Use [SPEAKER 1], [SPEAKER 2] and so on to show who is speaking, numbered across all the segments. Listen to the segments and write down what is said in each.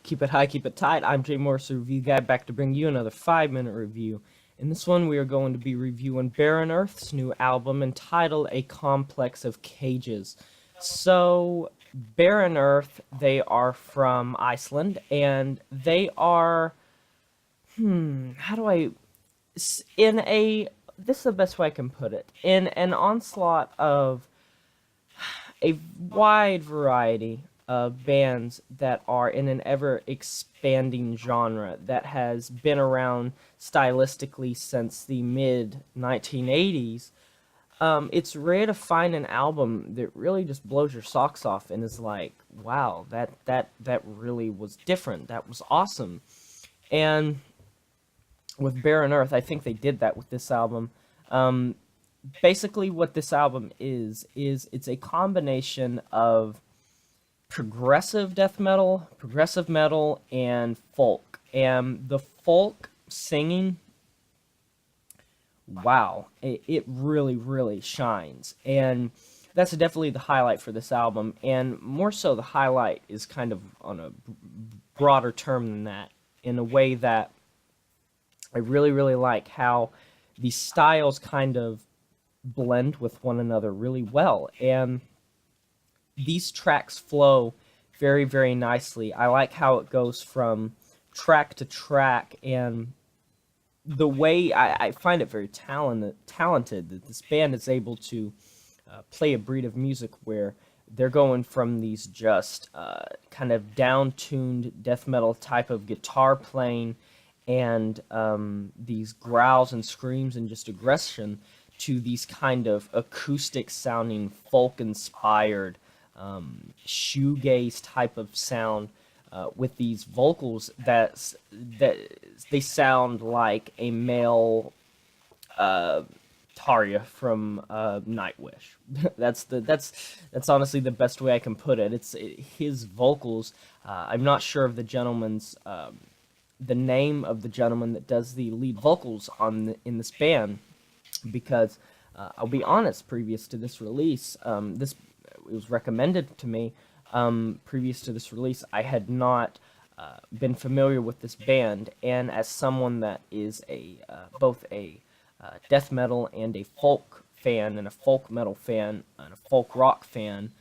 [SPEAKER 1] Keep it high, keep it tight. I'm Jay Morris, the review guy, back to bring you another 5-minute review. In this one, we are going to be reviewing Barren Earth's new album entitled A Complex of Cages. So, Barren Earth, they are from Iceland, and they are, how do I, in a, this is the best way I can put it, in an onslaught of a wide variety of bands that are in an ever-expanding genre that has been around stylistically since the mid-1980s, it's rare to find an album that really just blows your socks off and is like, wow, that really was different, that was awesome. And with Barren Earth, I think they did that with this album. Basically what this album is it's a combination of progressive death metal, progressive metal, and folk. And the folk singing, wow, it really, really shines. And that's definitely the highlight for this album. And more so, the highlight is kind of on a broader term than that, in a way that I really, really like how these styles kind of blend with one another really well. And these tracks flow very, very nicely. I like how it goes from track to track, and the way I find it very talented that this band is able to play a breed of music where they're going from these just kind of down-tuned death metal type of guitar playing and these growls and screams and just aggression to these kind of acoustic-sounding, folk-inspired shoegaze type of sound with these vocals that they sound like a male Tarja from Nightwish. that's honestly the best way I can put it. It's his vocals. I'm not sure of the gentleman's the name of the gentleman that does the lead vocals in this band, because I'll be honest, previous to this release, it was recommended to me. Previous to this release, I had not been familiar with this band, and as someone that is both a death metal and a folk fan, and a folk metal fan, and a folk rock fan,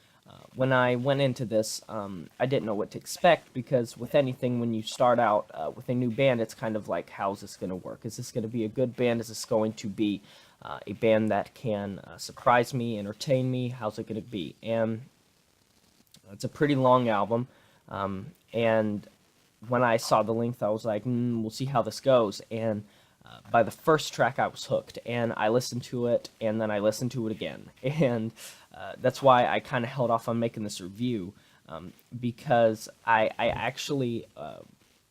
[SPEAKER 1] when I went into this, I didn't know what to expect, because with anything, when you start out with a new band, it's kind of like, how's this going to work? Is this going to be a good band? Is this going to be a band that can surprise me, entertain me? How's it going to be? And it's a pretty long album, and when I saw the length, I was like, we'll see how this goes. And by the first track, I was hooked, and I listened to it, and then I listened to it again. And that's why I kind of held off on making this review, because I actually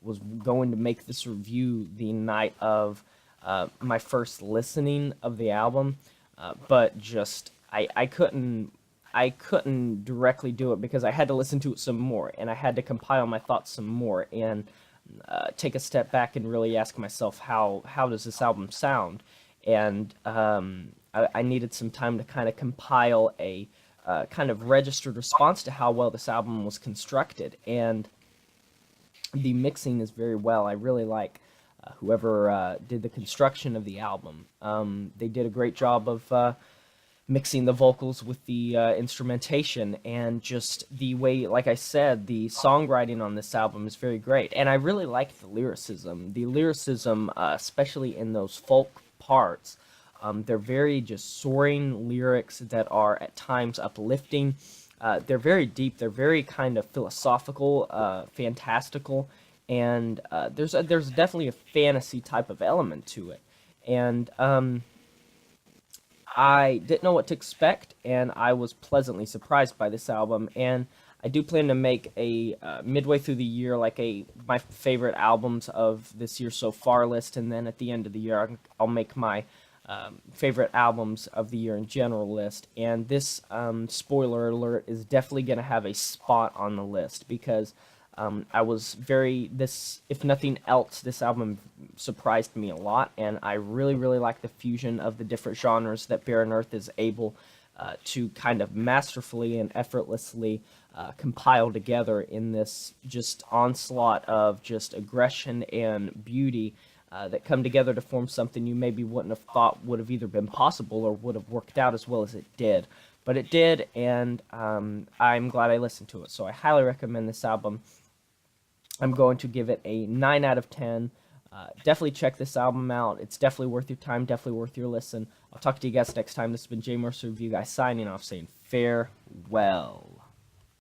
[SPEAKER 1] was going to make this review the night of my first listening of the album, but just I couldn't directly do it, because I had to listen to it some more, and I had to compile my thoughts some more, and take a step back and really ask myself, how does this album sound? And I needed some time to kind of compile a kind of registered response to how well this album was constructed. And the mixing is very well. I really like whoever did the construction of the album. They did a great job of mixing the vocals with the instrumentation, and just the way, like I said, the songwriting on this album is very great. And I really like the lyricism. The lyricism, especially in those folk parts, they're very just soaring lyrics that are at times uplifting. They're very deep. They're very kind of philosophical, fantastical, and there's definitely a fantasy type of element to it. And I didn't know what to expect, and I was pleasantly surprised by this album. And I do plan to make a midway through the year, like my favorite albums of this year so far list, and then at the end of the year, I'll make my favorite albums of the year in general list. And this, spoiler alert, is definitely going to have a spot on the list, because I was if nothing else, this album surprised me a lot, and I really, really like the fusion of the different genres that Barren Earth is able to kind of masterfully and effortlessly compile together in this just onslaught of just aggression and beauty that come together to form something you maybe wouldn't have thought would have either been possible or would have worked out as well as it did. But it did, and I'm glad I listened to it. So I highly recommend this album. I'm going to give it a 9 out of 10. Definitely check this album out. It's definitely worth your time, definitely worth your listen. I'll talk to you guys next time. This has been Jay Mercer Review Guy signing off, saying farewell.